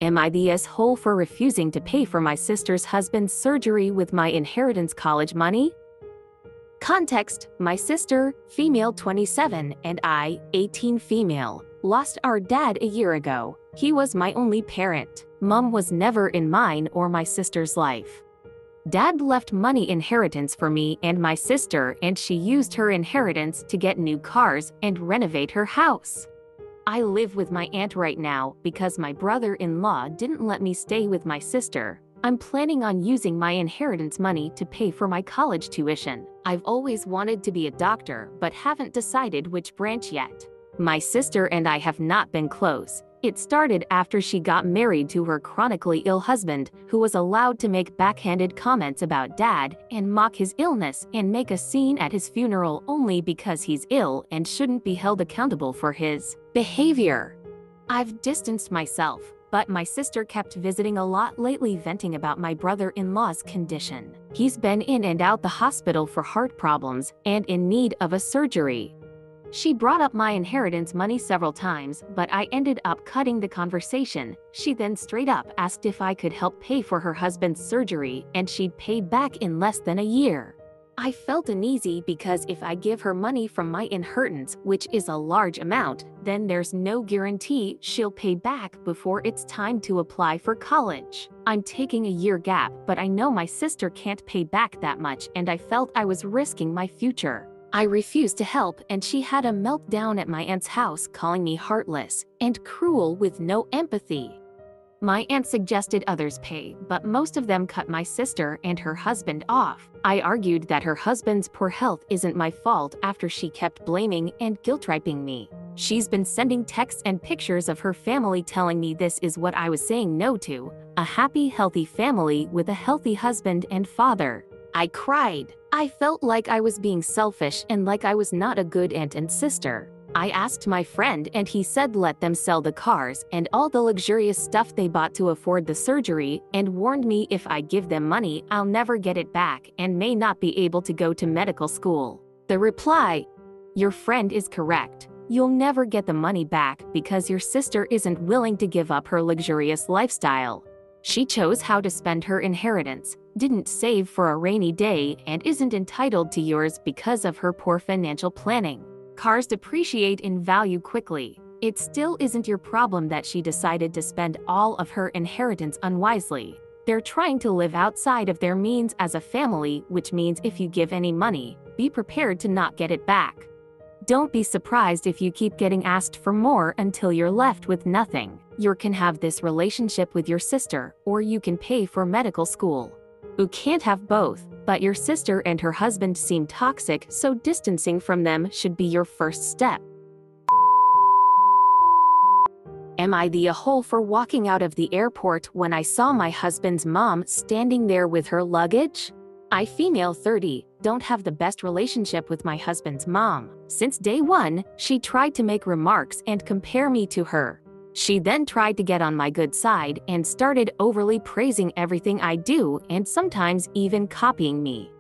Am I the asshole for refusing to pay for my sister's husband's surgery with my inheritance college money? Context: my sister, female 27, and I, 18 female, lost our dad a year ago. He was my only parent. Mom was never in mine or my sister's life. Dad left money inheritance for me and my sister, and she used her inheritance to get new cars and renovate her house. I live with my aunt right now because my brother-in-law didn't let me stay with my sister. I'm planning on using my inheritance money to pay for my college tuition. I've always wanted to be a doctor but haven't decided which branch yet. My sister and I have not been close. It started after she got married to her chronically ill husband, who was allowed to make backhanded comments about Dad and mock his illness and make a scene at his funeral only because he's ill and shouldn't be held accountable for his behavior. I've distanced myself, but my sister kept visiting a lot lately, venting about my brother-in-law's condition. He's been in and out the hospital for heart problems and in need of a surgery. She brought up my inheritance money several times, but I ended up cutting the conversation. She then straight up asked if I could help pay for her husband's surgery, and she'd pay back in less than a year. I felt uneasy because if I give her money from my inheritance, which is a large amount, then there's no guarantee she'll pay back before it's time to apply for college. I'm taking a year gap, but I know my sister can't pay back that much, and I felt I was risking my future. I refused to help, and she had a meltdown at my aunt's house, calling me heartless and cruel with no empathy. My aunt suggested others pay, but most of them cut my sister and her husband off. I argued that her husband's poor health isn't my fault after she kept blaming and guilt-tripping me. She's been sending texts and pictures of her family telling me this is what I was saying no to: a happy, healthy family with a healthy husband and father. I cried. I felt like I was being selfish and like I was not a good aunt and sister. I asked my friend and he said let them sell the cars and all the luxurious stuff they bought to afford the surgery, and warned me if I give them money I'll never get it back and may not be able to go to medical school. The reply: your friend is correct. You'll never get the money back because your sister isn't willing to give up her luxurious lifestyle. She chose how to spend her inheritance, didn't save for a rainy day, and isn't entitled to yours because of her poor financial planning. Cars depreciate in value quickly. It still isn't your problem that she decided to spend all of her inheritance unwisely. They're trying to live outside of their means as a family, which means if you give any money, be prepared to not get it back. Don't be surprised if you keep getting asked for more until you're left with nothing. You can have this relationship with your sister, or you can pay for medical school. You can't have both, but your sister and her husband seem toxic, so distancing from them should be your first step. Am I the a-hole for walking out of the airport when I saw my husband's mom standing there with her luggage? I, female 30, don't have the best relationship with my husband's mom. Since day one, she tried to make remarks and compare me to her. She then tried to get on my good side and started overly praising everything I do and sometimes even copying me.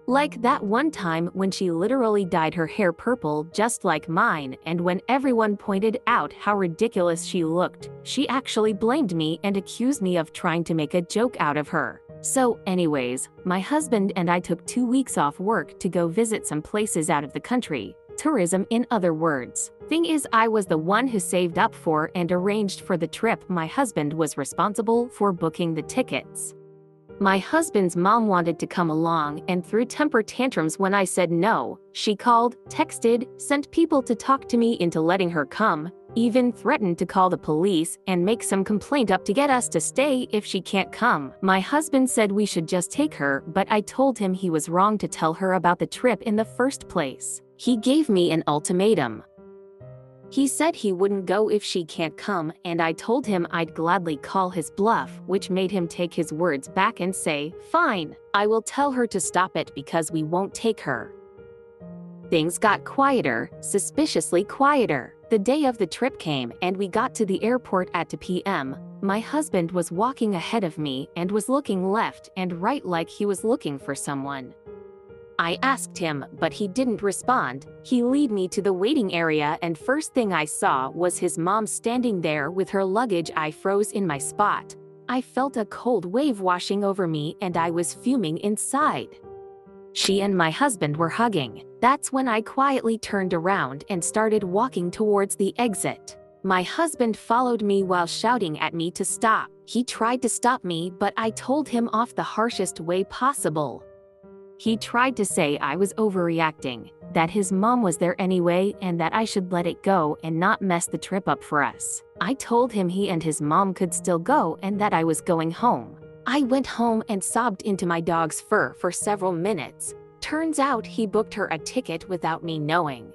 Like that one time when she literally dyed her hair purple just like mine, and when everyone pointed out how ridiculous she looked, she actually blamed me and accused me of trying to make a joke out of her. So anyways, my husband and I took 2 weeks off work to go visit some places out of the country. Tourism, in other words. Thing is, I was the one who saved up for and arranged for the trip. My husband was responsible for booking the tickets. My husband's mom wanted to come along and threw temper tantrums when I said no. She called, texted, sent people to talk to me into letting her come, even threatened to call the police and make some complaint up to get us to stay if she can't come. My husband said we should just take her, but I told him he was wrong to tell her about the trip in the first place. He gave me an ultimatum. He said he wouldn't go if she can't come, and I told him I'd gladly call his bluff, which made him take his words back and say, "Fine, I will tell her to stop it because we won't take her." Things got quieter, suspiciously quieter. The day of the trip came and we got to the airport at 2 p.m. My husband was walking ahead of me and was looking left and right like he was looking for someone. I asked him, but he didn't respond. He led me to the waiting area, and first thing I saw was his mom standing there with her luggage. I froze in my spot. I felt a cold wave washing over me and I was fuming inside. She and my husband were hugging. That's when I quietly turned around and started walking towards the exit. My husband followed me while shouting at me to stop. He tried to stop me, but I told him off the harshest way possible. He tried to say I was overreacting, that his mom was there anyway and that I should let it go and not mess the trip up for us. I told him he and his mom could still go and that I was going home. I went home and sobbed into my dog's fur for several minutes. Turns out he booked her a ticket without me knowing.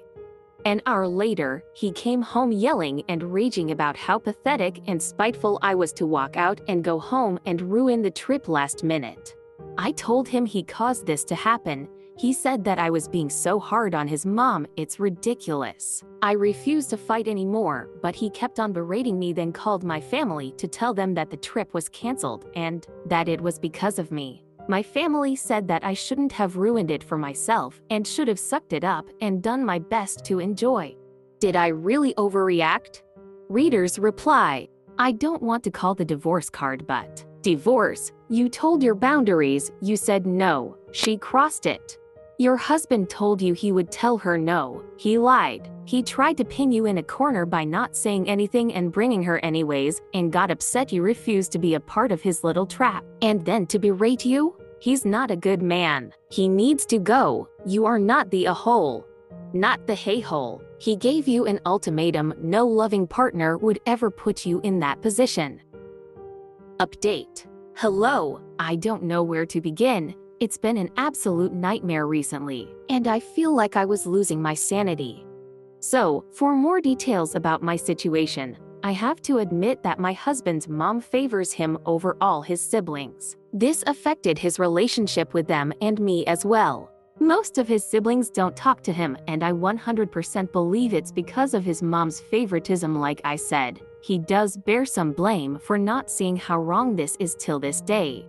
An hour later, he came home yelling and raging about how pathetic and spiteful I was to walk out and go home and ruin the trip last minute. I told him he caused this to happen. He said that I was being so hard on his mom, it's ridiculous. I refused to fight anymore, but he kept on berating me, then called my family to tell them that the trip was canceled and that it was because of me. My family said that I shouldn't have ruined it for myself and should have sucked it up and done my best to enjoy. Did I really overreact? Readers reply, I don't want to call the divorce card, but divorce, you told your boundaries, you said no, she crossed it. Your husband told you he would tell her no, he lied. He tried to pin you in a corner by not saying anything and bringing her anyways, and got upset you refused to be a part of his little trap. And then to berate you? He's not a good man. He needs to go. You are not the a-hole, not the hey-hole. He gave you an ultimatum. No loving partner would ever put you in that position. Update. Hello, I don't know where to begin. It's been an absolute nightmare recently, and I feel like I was losing my sanity. So, for more details about my situation, I have to admit that my husband's mom favors him over all his siblings. This affected his relationship with them and me as well. Most of his siblings don't talk to him, and I 100% believe it's because of his mom's favoritism. Like I said, he does bear some blame for not seeing how wrong this is till this day.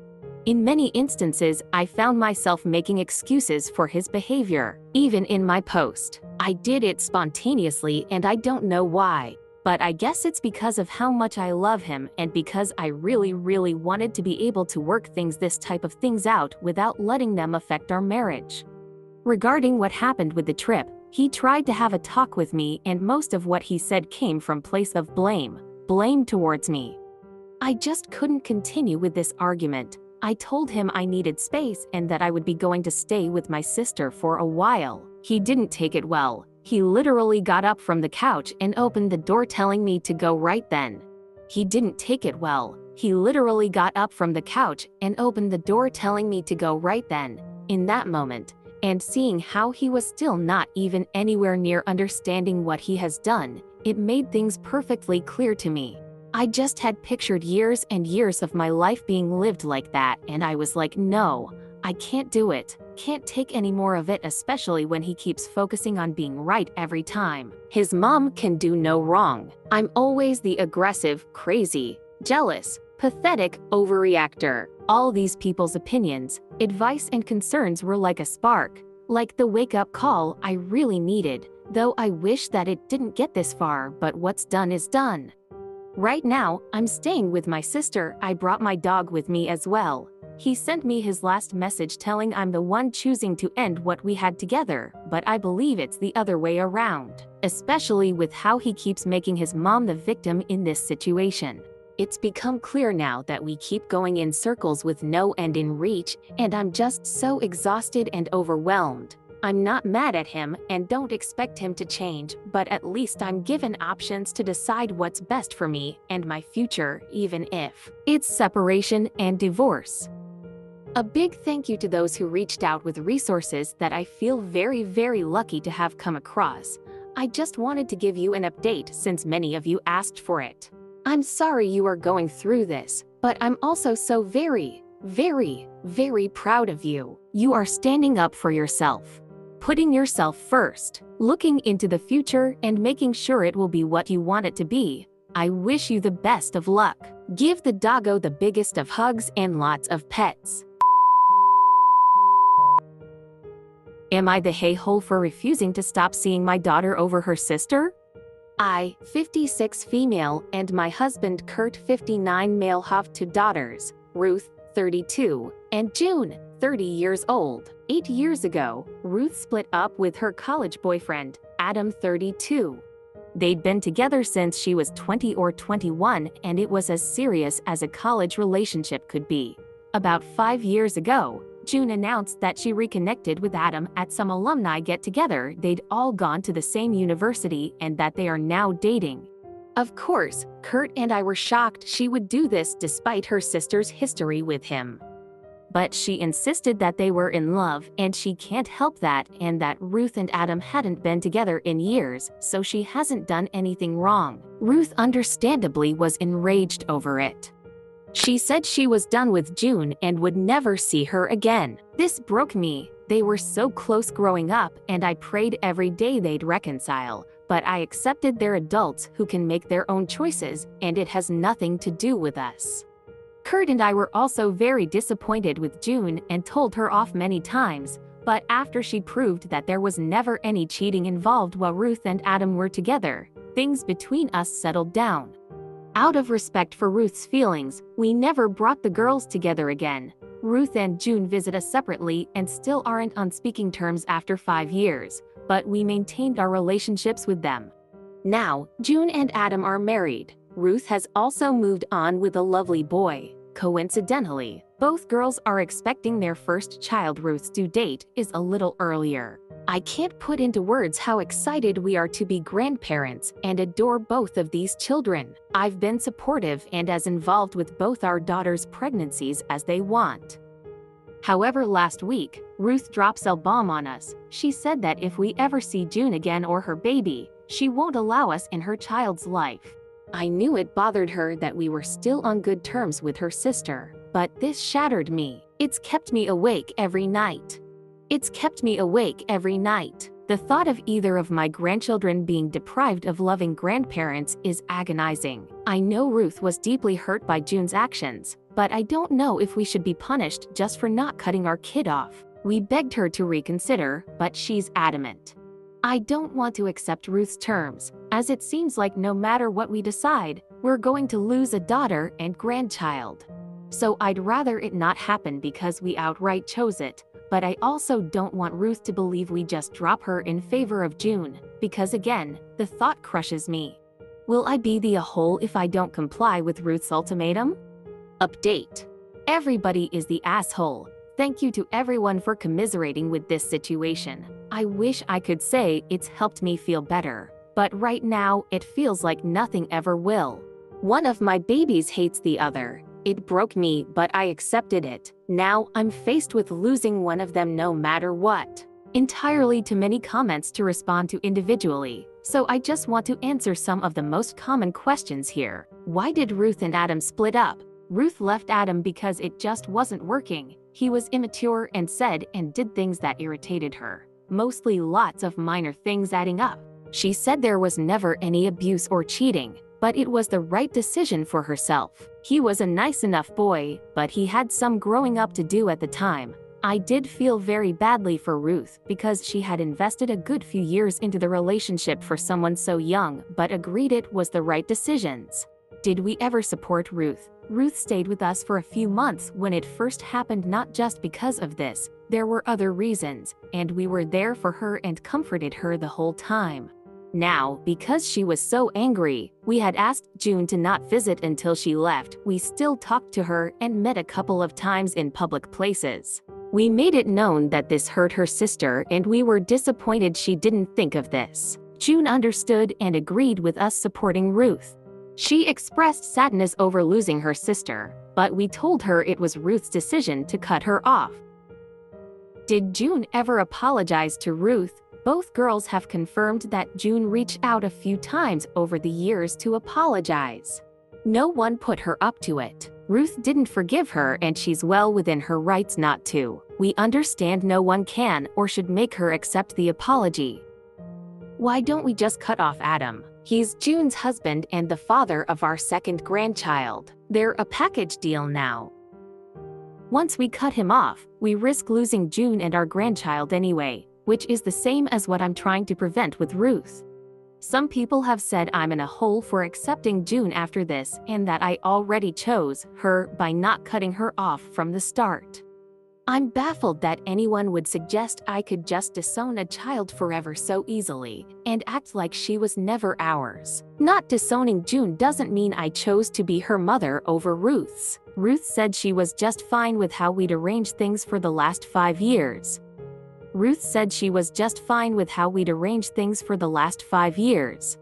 In many instances, I found myself making excuses for his behavior, even in my post. I did it spontaneously and I don't know why, but I guess it's because of how much I love him and because I really wanted to be able to work this type of things out without letting them affect our marriage. Regarding what happened with the trip, he tried to have a talk with me and most of what he said came from place of blame towards me. I just couldn't continue with this argument. I told him I needed space and that I would be going to stay with my sister for a while. He didn't take it well. He literally got up from the couch and opened the door telling me to go right then. He didn't take it well. He literally got up from the couch and opened the door telling me to go right then. In that moment, and seeing how he was still not even anywhere near understanding what he has done, it made things perfectly clear to me. I just had pictured years and years of my life being lived like that, and I was like, no, I can't do it. Can't take any more of it, especially when he keeps focusing on being right every time. His mom can do no wrong. I'm always the aggressive, crazy, jealous, pathetic overreactor. All these people's opinions, advice and concerns were like a spark, like the wake-up call I really needed, though I wish that it didn't get this far, but what's done is done. Right now, I'm staying with my sister. I brought my dog with me as well. He sent me his last message telling I'm the one choosing to end what we had together, but I believe it's the other way around, especially with how he keeps making his mom the victim in this situation. It's become clear now that we keep going in circles with no end in reach, and I'm just so exhausted and overwhelmed. I'm not mad at him and don't expect him to change, but at least I'm given options to decide what's best for me and my future, even if it's separation and divorce. A big thank you to those who reached out with resources that I feel very lucky to have come across. I just wanted to give you an update since many of you asked for it. I'm sorry you are going through this, but I'm also so very proud of you. You are standing up for yourself, putting yourself first, looking into the future and making sure it will be what you want it to be. I wish you the best of luck. Give the doggo the biggest of hugs and lots of pets. Am I the hey-hole for refusing to stop seeing my daughter over her sister? I, 56 female, and my husband Kurt, 59 male, have two daughters, Ruth, 32, and June, 30 years old. 8 years ago, Ruth split up with her college boyfriend, Adam, 32. They'd been together since she was 20 or 21, and it was as serious as a college relationship could be. About 5 years ago, June announced that she reconnected with Adam at some alumni get-together. They'd all gone to the same university and that they are now dating. Of course, Kurt and I were shocked she would do this despite her sister's history with him. But she insisted that they were in love and she can't help that, and that Ruth and Adam hadn't been together in years, so she hasn't done anything wrong. Ruth understandably was enraged over it. She said she was done with June and would never see her again. This broke me. They were so close growing up, and I prayed every day they'd reconcile, but I accepted they're adults who can make their own choices, and it has nothing to do with us. Kurt and I were also very disappointed with June and told her off many times, but after she proved that there was never any cheating involved while Ruth and Adam were together, things between us settled down. Out of respect for Ruth's feelings, we never brought the girls together again. Ruth and June visit us separately and still aren't on speaking terms after 5 years, but we maintained our relationships with them. Now, June and Adam are married. Ruth has also moved on with a lovely boy. Coincidentally, both girls are expecting their first child. Ruth's due date is a little earlier. I can't put into words how excited we are to be grandparents and adore both of these children. I've been supportive and as involved with both our daughters' pregnancies as they want. However, last week, Ruth drops a bomb on us. She said that if we ever see June again or her baby, she won't allow us in her child's life. I knew it bothered her that we were still on good terms with her sister, but this shattered me. It's kept me awake every night. The thought of either of my grandchildren being deprived of loving grandparents is agonizing. I know Ruth was deeply hurt by June's actions, but I don't know if we should be punished just for not cutting our kid off. We begged her to reconsider, but she's adamant. I don't want to accept Ruth's terms, as it seems like no matter what we decide, we're going to lose a daughter and grandchild. So I'd rather it not happen because we outright chose it, but I also don't want Ruth to believe we just drop her in favor of June, because again, the thought crushes me. Will I be the a-hole if I don't comply with Ruth's ultimatum? Update. Everybody is the asshole. Thank you to everyone for commiserating with this situation. I wish I could say it's helped me feel better, but right now it feels like nothing ever will. One of my babies hates the other. It broke me, but I accepted it. Now I'm faced with losing one of them no matter what. Entirely too many comments to respond to individually, so I just want to answer some of the most common questions here. Why did Ruth and Adam split up? Ruth left Adam because it just wasn't working. He was immature and said and did things that irritated her. Mostly lots of minor things adding up. She said there was never any abuse or cheating, but it was the right decision for herself. He was a nice enough boy, but he had some growing up to do at the time. I did feel very badly for Ruth because she had invested a good few years into the relationship for someone so young, but agreed it was the right decisions. Did we ever support Ruth? Ruth stayed with us for a few months when it first happened, not just because of this. There were other reasons, and we were there for her and comforted her the whole time. Now, because she was so angry, we had asked June to not visit until she left. We still talked to her and met a couple of times in public places. We made it known that this hurt her sister, and we were disappointed she didn't think of this. June understood and agreed with us supporting Ruth. She expressed sadness over losing her sister, but we told her it was Ruth's decision to cut her off. Did June ever apologize to Ruth? Both girls have confirmed that June reached out a few times over the years to apologize. No one put her up to it. Ruth didn't forgive her, and she's well within her rights not to. We understand no one can or should make her accept the apology. Why don't we just cut off Adam? He's June's husband and the father of our second grandchild. They're a package deal now. Once we cut him off, we risk losing June and our grandchild anyway. which is the same as what I'm trying to prevent with Ruth. Some people have said I'm in a hole for accepting June after this and that I already chose her by not cutting her off from the start. I'm baffled that anyone would suggest I could just disown a child forever so easily and act like she was never ours. Not disowning June doesn't mean I chose to be her mother over Ruth's. Ruth said she was just fine with how we'd arranged things for the last 5 years. Ruth said she was just fine with how we'd arranged things for the last 5 years.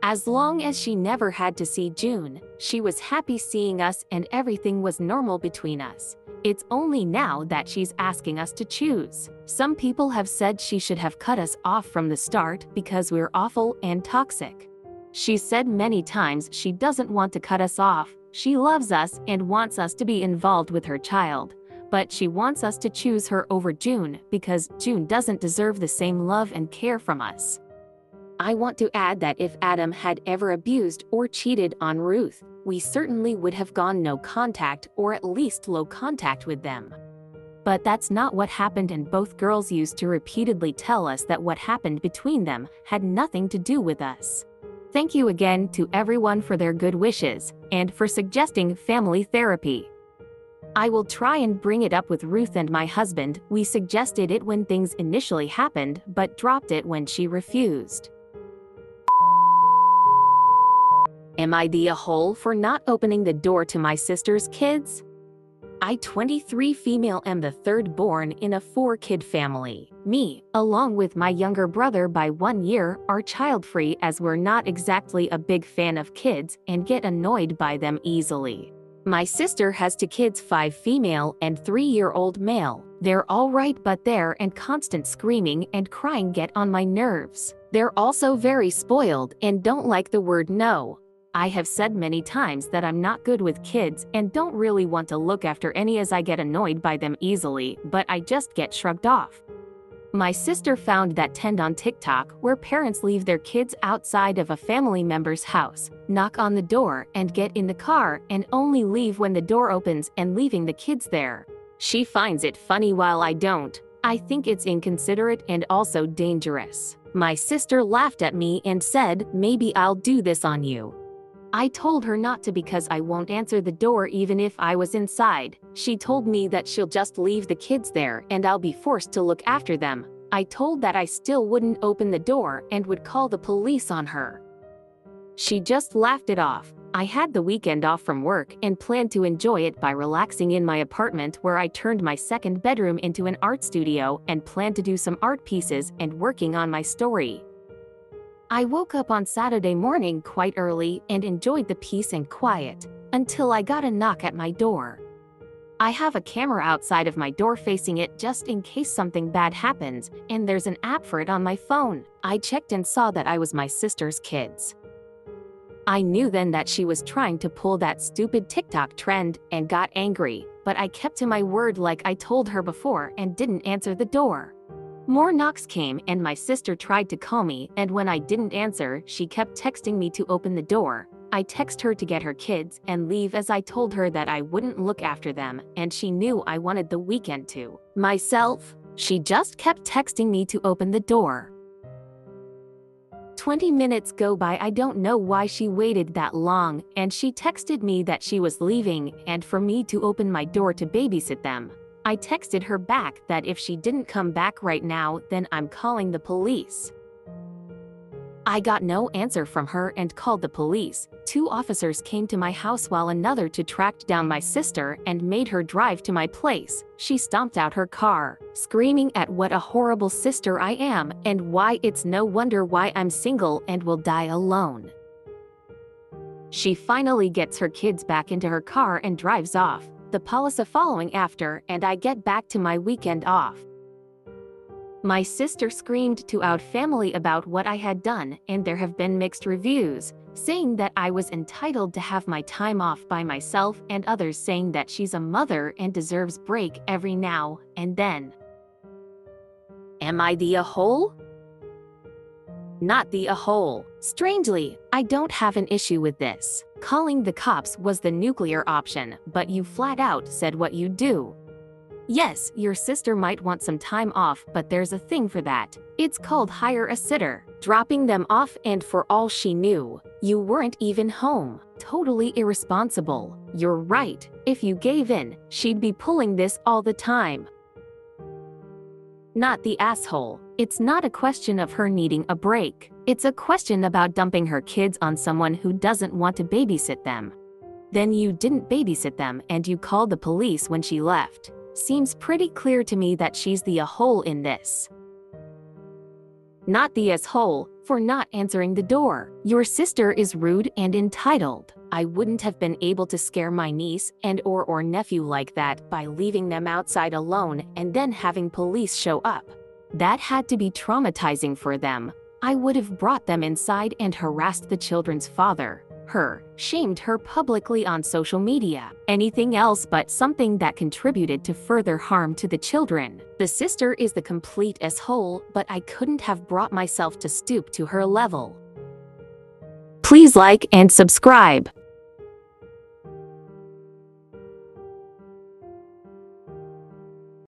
As long as she never had to see June, she was happy seeing us and everything was normal between us. It's only now that she's asking us to choose. Some people have said she should have cut us off from the start because we're awful and toxic. She said many times she doesn't want to cut us off. She loves us and wants us to be involved with her child. But she wants us to choose her over June because June doesn't deserve the same love and care from us. I want to add that if Adam had ever abused or cheated on Ruth, we certainly would have gone no contact or at least low contact with them. But that's not what happened, and both girls used to repeatedly tell us that what happened between them had nothing to do with us. Thank you again to everyone for their good wishes and for suggesting family therapy. I will try and bring it up with Ruth and my husband. We suggested it when things initially happened, but dropped it when she refused. Am I the a-hole for not opening the door to my sister's kids? I, 23 female, am the third born in a 4-kid family. Me, along with my younger brother by 1 year, are child-free as we're not exactly a big fan of kids and get annoyed by them easily. My sister has 2 kids, 5 female and 3-year-old male. They're all right, but their and constant screaming and crying get on my nerves. They're also very spoiled and don't like the word no. I have said many times that I'm not good with kids and don't really want to look after any as I get annoyed by them easily, but I just get shrugged off. My sister found that trend on TikTok where parents leave their kids outside of a family member's house, knock on the door and get in the car and only leave when the door opens and leaving the kids there. She finds it funny while I don't. I think it's inconsiderate and also dangerous. My sister laughed at me and said, "Maybe I'll do this on you." I told her not to because I won't answer the door even if I was inside. She told me that she'll just leave the kids there and I'll be forced to look after them. I told that I still wouldn't open the door and would call the police on her. She just laughed it off. I had the weekend off from work and planned to enjoy it by relaxing in my apartment, where I turned my second bedroom into an art studio and planned to do some art pieces and working on my story. I woke up on Saturday morning quite early and enjoyed the peace and quiet until I got a knock at my door. I have a camera outside of my door facing it just in case something bad happens, and there's an app for it on my phone. I checked and saw that I was my sister's kids. I knew then that she was trying to pull that stupid TikTok trend and got angry, but I kept to my word like I told her before and didn't answer the door. More knocks came and my sister tried to call me, and when I didn't answer, she kept texting me to open the door. I text her to get her kids and leave as I told her that I wouldn't look after them, and she knew I wanted the weekend to myself. She just kept texting me to open the door. 20 minutes go by. I don't know why she waited that long, and she texted me that she was leaving and for me to open my door to babysit them. I texted her back that if she didn't come back right now, then I'm calling the police. I got no answer from her and called the police. 2 officers came to my house while another to track down my sister and made her drive to my place. She stomped out her car, screaming at what a horrible sister I am and why it's no wonder why I'm single and will die alone. She finally gets her kids back into her car and drives off. The police are following after, and I get back to my weekend off. My sister screamed to our family about what I had done, and there have been mixed reviews, saying that I was entitled to have my time off by myself, and others saying that she's a mother and deserves break every now and then. Am I the a-hole? Not the a-hole. Strangely, I don't have an issue with this. Calling the cops was the nuclear option, but you flat out said what you'd do. Yes, your sister might want some time off, but there's a thing for that. It's called hire a sitter. Dropping them off, and for all she knew, you weren't even home. Totally irresponsible. You're right. If you gave in, she'd be pulling this all the time. Not the asshole. It's not a question of her needing a break. It's a question about dumping her kids on someone who doesn't want to babysit them. Then you didn't babysit them and you called the police when she left. Seems pretty clear to me that she's the a-hole in this. Not the asshole for not answering the door. Your sister is rude and entitled. I wouldn't have been able to scare my niece and/or nephew like that by leaving them outside alone and then having police show up. That had to be traumatizing for them. I would have brought them inside and harassed the children's father. Shamed her publicly on social media. Anything else but something that contributed to further harm to the children. The sister is the complete asshole, but I couldn't have brought myself to stoop to her level. Please like and subscribe.